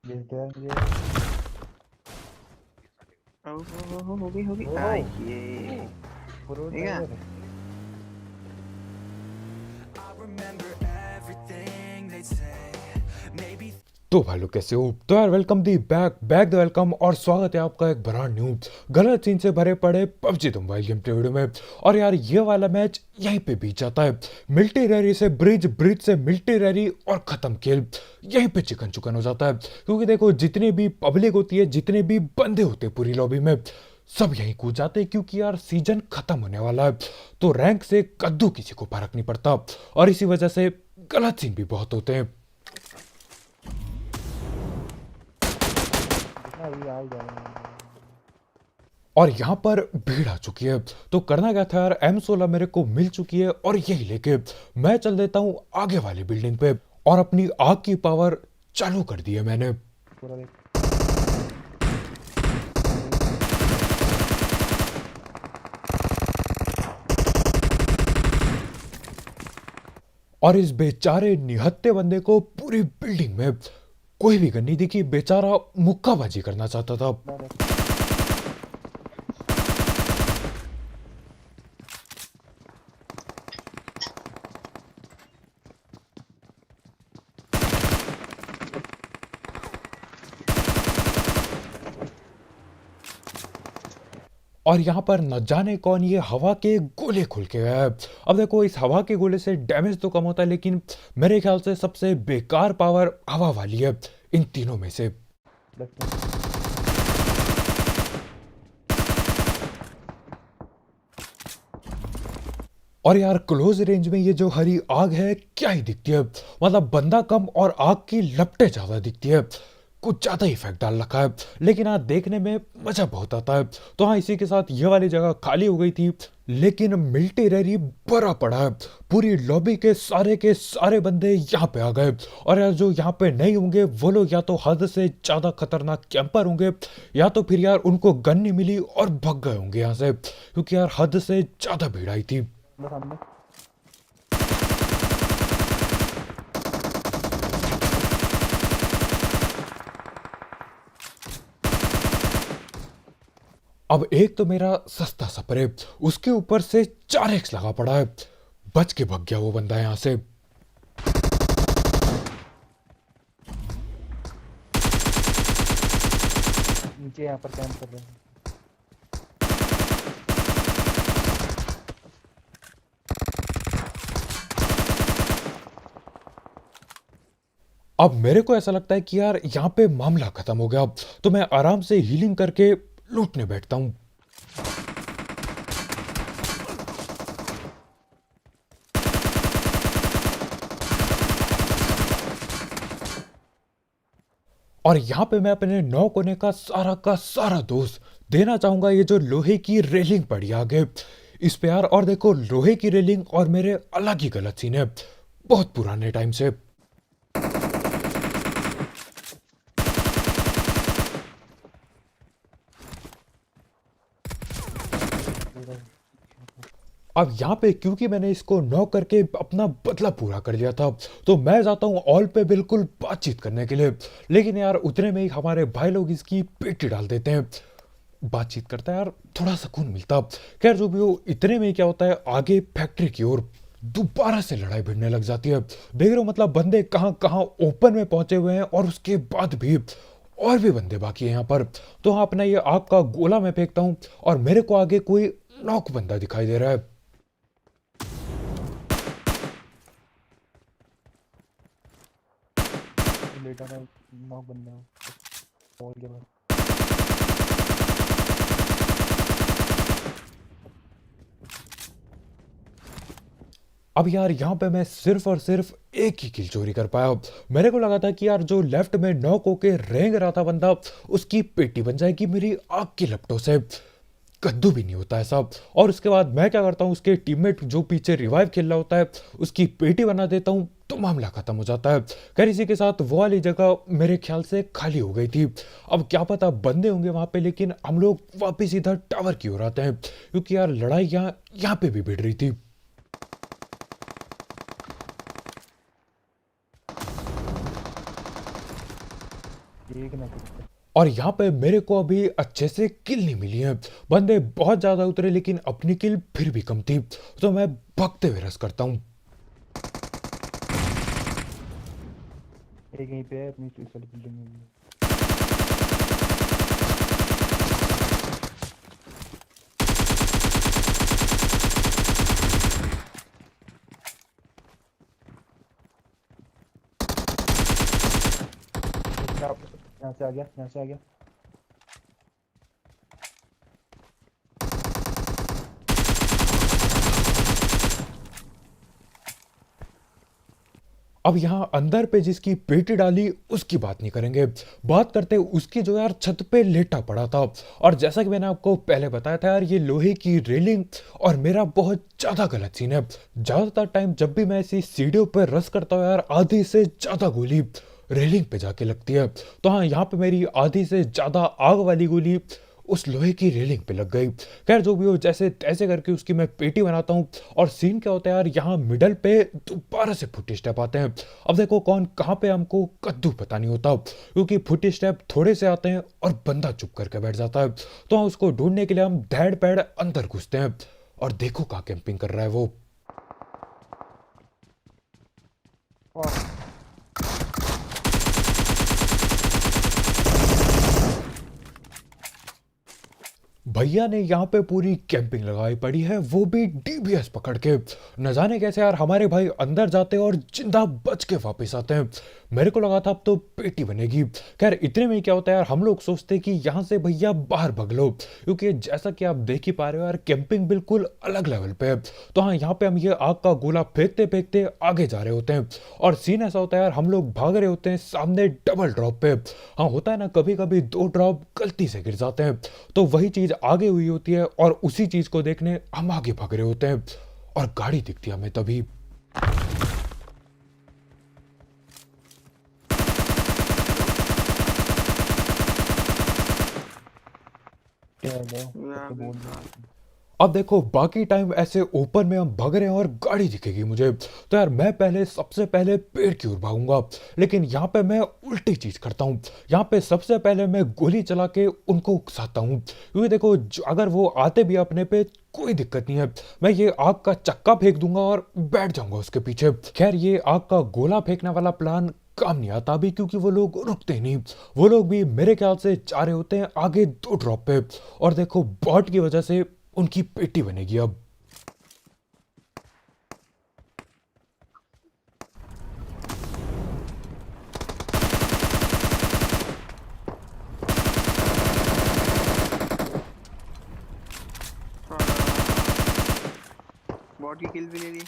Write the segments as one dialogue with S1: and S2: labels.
S1: मिलते हैं मुझे।
S2: होगी
S1: ओह
S2: आइए।
S1: प्रो
S2: ठीक है।
S1: ड्राइवर।
S3: तो भाई लोग कैसे हो? तो यार welcome the back back the welcome और स्वागत है आपका एक ब्रांड न्यू गलत सीन से भरे पड़े पबजी द मोबाइल गेम के वीडियो में। और यार ये वाला मैच यहीं पे बीत जाता है। मिल्टी रैरी से ब्रिज, ब्रिज से मिल्टी रैरी और खत्म खेल यहीं पे चिकन चुकन हो जाता है। क्योंकि देखो जितनी भी पब्लिक होती है, जितने भी बंदे होते हैं पूरी लॉबी में, सब यहीं कूद जाते हैं क्योंकि यार सीजन खत्म होने वाला है। तो रैंक से कद्दू किसी को फर्क नहीं पड़ता और इसी वजह से गलत सीन भी बहुत होते हैं।
S1: देखना अभी आ ही जाएगा।
S3: और यहाँ पर भीड़ आ चुकी है। तो करना क्या था यार, M16 मेरे को मिल चुकी है और यही लेके मैं चल देता हूँ आगे वाली बिल्डिंग पे और अपनी आग की पावर चालू कर दी है मैंने।
S1: पूरा देख।
S3: और इस बेचारे निहत्ते बंदे को पूरी बिल्डिंग में कोई भी गन नहीं दिखी। बेचारा मुक्काबाजी करना चाहता था। और यहाँ पर न जाने कौन ये हवा के गोले खुल के गया है। अब देखो इस हवा के गोले से डैमेज तो कम होता है, लेकिन मेरे ख्याल से सबसे बेकार पावर हवा वाली है इन तीनों में से।
S1: लेफ्ट में।
S3: और यार क्लोज रेंज में ये जो हरी आग है क्या ही दिखती है। मतलब बंदा कम और आग की लपटें ज्यादा दिखती है। कुछ ज्यादा इफेक्ट डाल रखा है, लेकिन हाँ देखने में मजा बहुत आता है। तो हाँ इसी के साथ ये वाली जगह खाली हो गई थी, लेकिन मिल्टी रैरी भरा पड़ा है। पूरी लॉबी के सारे बंदे यहाँ पे आ गए। और यार जो यहाँ पे नहीं होंगे वो लोग या तो हद से ज्यादा खतरनाक कैंपर होंगे, या तो फिर यार उनको गन नहीं मिली और भग गए होंगे यहाँ से, क्योंकि यार हद से ज्यादा भीड़ आई थी।
S1: बस सामने।
S3: अब एक तो मेरा सस्ता स्प्रे, उसके ऊपर से 4x लगा पड़ा है। बच के भग गया वो बंदा यहां से।
S1: नीचे यहाँ पर कैंप कर रहे हैं।
S3: अब मेरे को ऐसा लगता है कि यार यहाँ पे मामला खत्म हो गया, तो मैं आराम से हीलिंग करके लूटने बैठता हूँ। और यहाँ पे मैं अपने 9 कोने का सारा दोष देना चाहूंगा। ये जो लोहे की रेलिंग पड़ी आगे इस पे यार, और देखो लोहे की रेलिंग और मेरे अलग ही गलत सीन है बहुत पुराने टाइम से।
S1: पूरा।
S3: अब यहाँ पे क्योंकि मैंने इसको नॉक करके अपना बदला पूरा कर लिया था, तो मैं जाता हूँ ऑल पे बिल्कुल बातचीत करने के लिए। लेकिन यार उतने में ही हमारे भाई लोग इसकी पेटी डाल देते हैं। बातचीत करता है यार, थोड़ा सुकून मिलता। खैर जो भी हो, इतने में ही क्या होता है, आगे फैक्ट्री की ओर दोबारा से लड़ाई भिड़ने लग जाती है। देख रहे हो, मतलब बंदे कहाँ कहाँ ओपन में पहुंचे हुए हैं और उसके बाद भी और भी बंदे बाकी हैं यहाँ पर। तो हाँ अपना ये आग का गोला मैं फेंकता हूँ और मेरे को आगे कोई नॉक बंदा दिखाई दे रहा है।
S1: लेटा था। नॉक बंदा है। वॉल के बाद।
S3: अब यार यहाँ पे मैं सिर्फ और सिर्फ एक ही किल चोरी कर पाया। मेरे को लगा था कि यार जो लेफ्ट में नॉक होके रेंग रहा था बंदा, उसकी पेटी बन जाएगी मेरी आग की लपटों से। कद्दू भी नहीं होता है सब। और उसके बाद मैं क्या करता हूँ, उसके टीममेट जो पीछे रिवाइव खेल रहा होता है उसकी पेटी बना देता हूँ, तो मामला खत्म हो जाता है। खैर इसी के साथ वो वाली जगह मेरे ख्याल से खाली हो गई थी। अब क्या पता बंदे होंगे वहां पे, लेकिन हम लोग वापिस इधर टावर की ओर आते हैं क्योंकि यार लड़ाई यहाँ पे भी भिड़ रही थी।
S1: एक ना कुछ।
S3: और यहाँ पे मेरे को अभी अच्छे से किल नहीं मिली है। बंदे बहुत ज्यादा उतरे लेकिन अपनी किल फिर भी कम थी, तो मैं भगते हुए रस करता हूँ।
S1: एक यहीं पे है अपनी इस वाली बिल्डिंग में भी। यहाँ से आ गया, यहाँ से आ गया।
S3: अब यहाँ अंदर पे जिसकी पेटी डाली उसकी बात नहीं करेंगे, बात करते उसकी जो यार छत पे लेटा पड़ा था। और जैसा कि मैंने आपको पहले बताया था यार, ये लोहे की रेलिंग और मेरा बहुत ज्यादा गलत सीन है। ज्यादातर टाइम जब भी मैं ऐसी सीढ़ियों पर रस करता हूँ यार, आधी से ज्यादा गोली रेलिंग पे जाके लगती है। तो हाँ, यहाँ पे मेरी आधी से ज्यादा आग वाली गोली उस लोहे की रेलिंग पे लग गई। खैर जो भी हो, जैसे तैसे करके उसकी मैं पेटी बनाता हूँ। और सीन क्या होता है यार, यहाँ मिडल पे दोबारा से फुट स्टेप आते हैं। अब देखो कौन कहाँ पे हमको कद्दू पता नहीं होता, क्योंकि फुट स्टेप थोड़े से आते हैं और बंदा चुप करके बैठ जाता है। तो हाँ, उसको ढूंढने के लिए हम धैड़ पैड़ अंदर घुसते हैं। और देखो कहाँ कैंपिंग कर रहा है वो।
S1: और
S3: भैया ने यहाँ पे पूरी कैंपिंग लगाई पड़ी है, वो भी डीबीएस पकड़ के। न जाने कैसे यार हमारे भाई अंदर जाते हैं और जिंदा बच के वापस आते हैं। मेरे को लगा था अब तो पेटी बनेगी। खैर इतने में क्या होता है यार, हम लोग सोचते हैं कि यहाँ से भैया बाहर भग लो, क्योंकि जैसा कि आप देख ही पा रहे हो यार, कैंपिंग बिल्कुल अलग लेवल पे है। तो हाँ, यहाँ पे हम ये आग का गोला फेंकते फेंकते आगे जा रहे होते हैं। और सीन ऐसा होता है यार, हम लोग भाग रहे होते हैं सामने डबल ड्रॉप पे। हाँ, होता है ना कभी कभी 2 ड्रॉप गलती से गिर जाते हैं, तो वही चीज आगे हुई होती है और उसी चीज को देखने हम आगे भाग रहे होते हैं। और गाड़ी दिखती है हमें तभी।
S1: क्या है वो?
S2: यहाँ
S1: तो
S2: पे
S1: बोल
S2: था।
S1: दो।
S3: अब देखो बाकी टाइम ऐसे ओपन में हम भाग रहे हैं और गाड़ी दिखेगी मुझे, तो यार मैं पहले सबसे पहले पेड़ की ओर भागूंगा। लेकिन यहाँ पे मैं उल्टी चीज करता हूँ। यहाँ पे सबसे पहले मैं गोली चला के उनको उकसाता हूँ, क्योंकि देखो अगर वो आते भी अपने पे कोई दिक्कत नहीं है, मैं ये आग का चक्का फेंक दूंगा और बैठ जाऊंगा उसके पीछे। खैर ये आग का गोला फेंकने वाला प्लान काम नहीं आता अभी, क्योंकि वो लोग रुकते नहीं। वो लोग भी मेरे ख्याल से जा रहे होते हैं आगे 2 ड्रॉप पे। और देखो बॉट की वजह से उनकी पेटी बनेगी अब।
S2: बॉट की किल भी ले ली।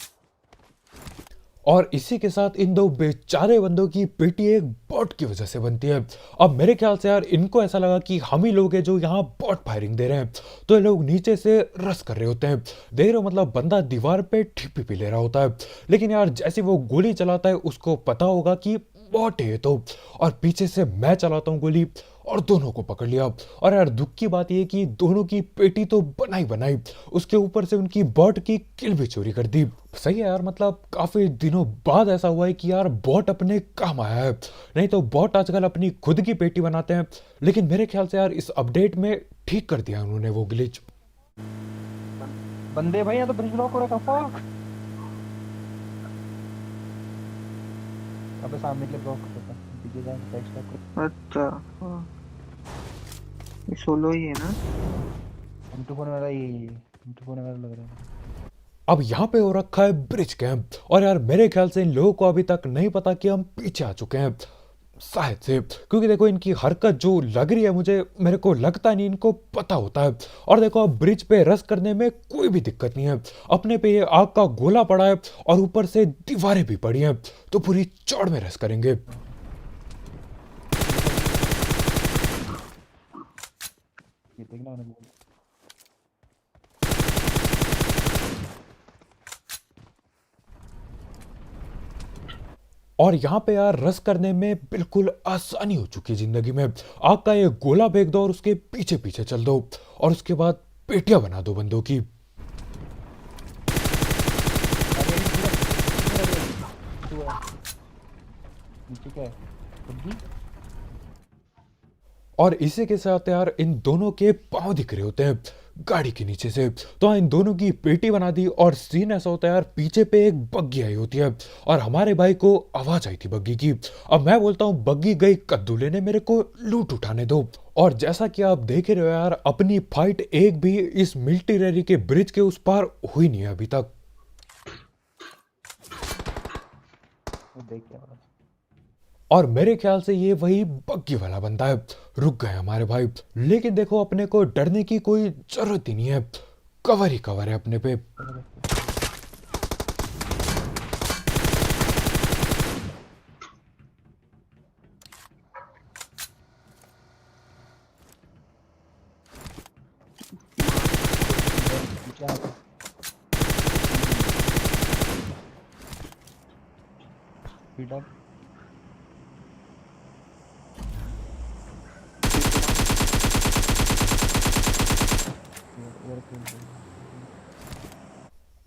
S3: और इसी के साथ इन 2 बेचारे बंदों की पेटी एक बॉट की वजह से बनती है। अब मेरे ख्याल से यार इनको ऐसा लगा कि हम ही लोग हैं जो यहाँ बॉट फायरिंग दे रहे हैं, तो ये लोग नीचे से रस कर रहे होते हैं। देख रहे हो, मतलब बंदा दीवार पे ठिप्पी पी ले रहा होता है, लेकिन यार जैसे वो गोली चलाता है उसको पता होगा कि बॉट है ये तो। और पीछे से मैं चलाता हूँ गोली और दोनों को पकड़ लिया। और यार दुख की बात यह कि दोनों की पेटी तो बनाई बनाई, उसके ऊपर से उनकी बॉट की किल भी चोरी कर दी। सही है यार, मतलब काफी दिनों बाद ऐसा हुआ है कि यार बॉट अपने काम आया है। नहीं तो बॉट आजकल अपनी खुद की पेटी बनाते हैं। लेकिन मेरे ख्याल से यार इस अपडेट में ठीक कर दिया उन्होंने वो ग्लिच।
S1: बंदे भाई यहाँ तो ब्रिज लॉक हो रखा। फक अबे सामने के लिए ब्लॉक कर देता, पीछे जाए बैक स्टैक को।
S2: अच्छा हाँ। ये सोलो ही है ना।
S1: M2 फोन वाला ये M2 फोन वाला लग रहा है।
S3: अब यहाँ पे हो रखा है ब्रिज कैंप। और यार मेरे ख्याल से इन लोगों को अभी तक नहीं पता कि हम पीछे आ चुके हैं, शायद से, क्योंकि देखो इनकी हरकत जो लग रही है मुझे, मेरे को लगता नहीं इनको पता होता है। और देखो अब ब्रिज पे रस करने में कोई भी दिक्कत नहीं है, अपने पे ये आग का गोला पड़ा है और ऊपर से दीवारें भी पड़ी हैं, तो पूरी चौड़ में रस करेंगे।
S1: ये देखना मैंने बोल।
S3: और यहाँ पे यार रस करने में बिल्कुल आसानी हो चुकी है जिंदगी में। आग का ये गोला फेंक दो और उसके पीछे पीछे चल दो, और उसके बाद पेटियां बना दो बंदों की।
S1: अरे तू है नीचे क्या है? बग्गी
S3: और इसी के साथ यार इन दोनों के पाँव दिख रहे होते हैं गाड़ी के नीचे से। तो हाँ, इन दोनों की पेटी बना दी और सीन ऐसा होता है यार, पीछे पे एक बग्गी आई होती है और हमारे भाई को आवाज आई थी बग्गी की। अब मैं बोलता हूँ बग्गी गई कद्दू लेने, मेरे को लूट उठाने दो। और जैसा कि आप देख रहे हो यार, अपनी फाइट एक भी इस मिलिट्री रैली के ब्रिज के उस पार हुई नहीं है अभी तक।
S1: देख क्या हो रहा है।
S3: और मेरे ख्याल से ये वही बग्गी वाला बंदा है। रुक गए हमारे भाई, लेकिन देखो अपने को डरने की कोई जरूरत ही नहीं है, कवर ही कवर है अपने पे।
S1: पीछे आ गए। Speed up. इधर खेल रहे हैं।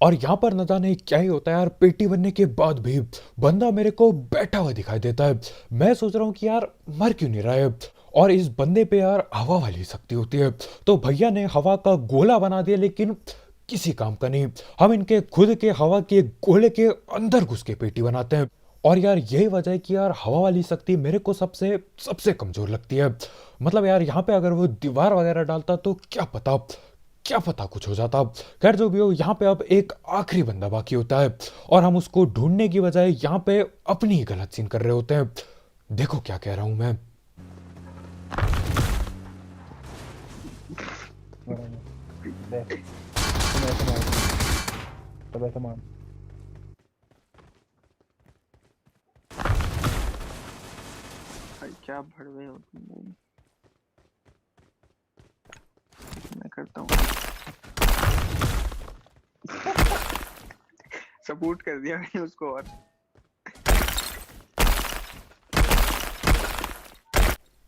S3: और यहाँ पर न जाने क्या ही होता है यार, पेटी बनने के बाद भी बंदा मेरे को बैठा हुआ दिखाई देता है। मैं सोच रहा हूँ कि यार मर क्यों नहीं रहा है, और इस बंदे पे यार हवा वाली शक्ति होती है। तो भैया ने हवा का गोला बना दिया, लेकिन किसी काम का नहीं। हम इनके खुद के हवा के गोले के अंदर घुस के पेटी बनाते हैं। और यार यही वजह है कि यार हवा वाली शक्ति मेरे को सबसे सबसे कमजोर लगती है। मतलब यार यहाँ पे अगर वो दीवार वगैरह डालता तो क्या पता कुछ हो जाता। खैर जो भी हो, यहाँ पे अब एक आखिरी बंदा बाकी होता है और हम उसको ढूंढने की बजाय यहाँ पे अपनी ही गलत सीन कर रहे होते हैं। देखो क्या कह रहा हूं मैं।
S1: देख तुम ऐसे मार, तब ऐसे मार।
S2: भाई क्या भड़वे हो तुम। मैं करता हूँ सपोर्ट कर दिया मैंने उसको।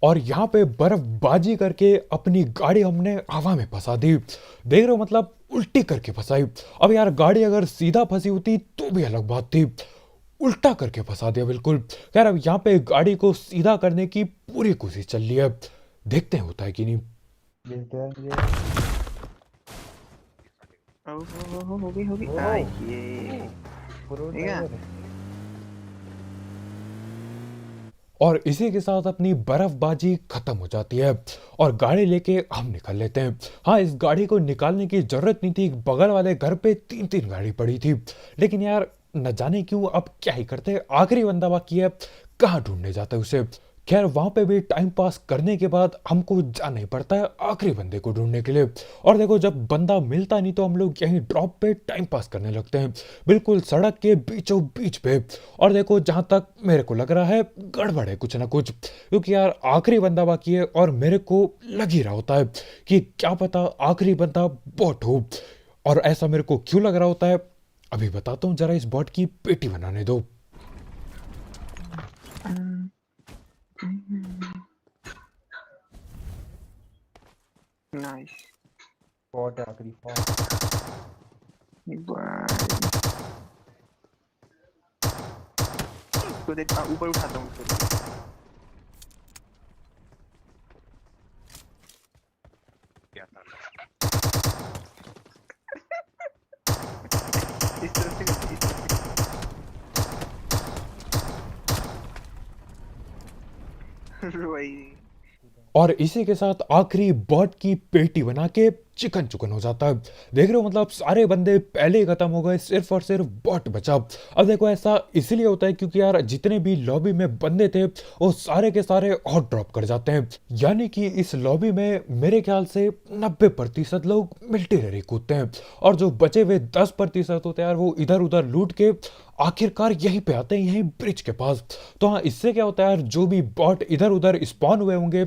S3: और यहाँ पे बर्फबाजी करके अपनी गाड़ी हमने हवा में फंसा दी। देख रहे हो, मतलब उल्टी करके फंसाई। अब यार गाड़ी अगर सीधा फंसी होती तो भी अलग बात थी, उल्टा करके फंसा दिया बिल्कुल। खैर अब यहाँ पे गाड़ी को सीधा करने की पूरी कोशिश चल रही है, देखते हैं होता है कि नहीं।
S2: हो गई ये ठीक है।
S3: और इसी के साथ अपनी बर्फबाजी खत्म हो जाती है और गाड़ी लेके हम निकल लेते हैं। हाँ, इस गाड़ी को निकालने की जरूरत नहीं थी, बगल वाले घर पे 3-3 गाड़ी पड़ी थी। लेकिन यार न जाने क्यों अब क्या ही करते, आखिरी बंदा बाकी है, कहाँ ढूंढने जाते उसे। खैर वहां पे भी टाइम पास करने के बाद हमको जाना ही पड़ता है आखिरी बंदे को ढूंढने के लिए। और देखो जब बंदा मिलता नहीं तो हम लोग यहीं ड्रॉप पे टाइम पास करने लगते हैं, बिल्कुल सड़क के बीचों बीच पे। और देखो जहां तक मेरे को लग रहा है गड़बड़ है कुछ ना कुछ, क्योंकि यार आखिरी बंदा बाकी है और मेरे को लग ही रहा होता है कि क्या पता आखिरी बंदा बॉट हो। और ऐसा मेरे को क्यों लग रहा होता है अभी बताता हूँ, जरा इस बॉट की पेटी बनाने दो।
S2: नाइस
S1: फॉट है, आखिरी फॉट।
S2: तो देख ऊपर उठाता हूँ उसको। इस तरफ से रोई।
S3: और इसी के साथ आखिरी बॉट की पेटी बना के चिकन चुकन हो जाता है। देख रहे हो, मतलब सारे बंदे पहले ही खत्म हो गए, सिर्फ और सिर्फ बॉट बचा। अब देखो ऐसा इसलिए होता है क्योंकि यार जितने भी लॉबी में बंदे थे वो सारे के सारे हॉट ड्रॉप कर जाते हैं। यानी कि इस लॉबी में मेरे ख्याल से 90% लोग मिलिट्री कूदते हैं और जो बचे हुए 10% होते हैं यार वो इधर उधर लूट के आखिरकार यहीं पे आते हैं, यहीं ब्रिज के पास। तो हाँ, इससे क्या होता है यार, जो भी बॉट इधर उधर स्पॉन हुए होंगे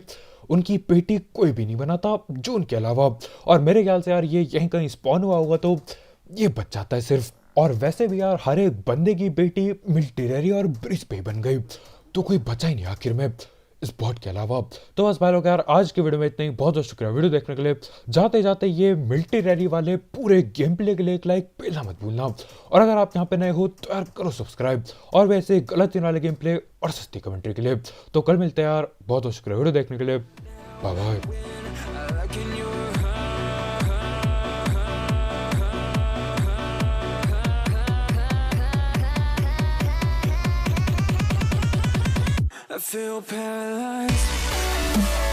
S3: उनकी पेटी कोई भी नहीं बनाता जो उनके अलावा। और मेरे ख्याल से यार ये यहीं कहीं स्पॉन हुआ होगा तो ये बच जाता है सिर्फ। और वैसे भी यार हर एक बंदे की बेटी मिलिट्री और ब्रिज पे ही बन गई, तो कोई बचा ही नहीं आखिर में इस बॉट के अलावा। तो बस भाई लोग यार आज के वीडियो में इतना ही, बहुत बहुत शुक्रिया वीडियो देखने के लिए। जाते जाते ये मिलिट्री रैली वाले पूरे गेम प्ले के लिए एक लाइक पहला मत भूलना, और अगर आप यहाँ पे नए हो तो यार करो सब्सक्राइब, और वैसे गलत वाले गेम प्ले और सस्ती कमेंट्री के लिए। तो कल मिलते हैं यार, बहुत बहुत शुक्रिया वीडियो देखने के लिए। Bye bye.
S4: I feel paralyzed.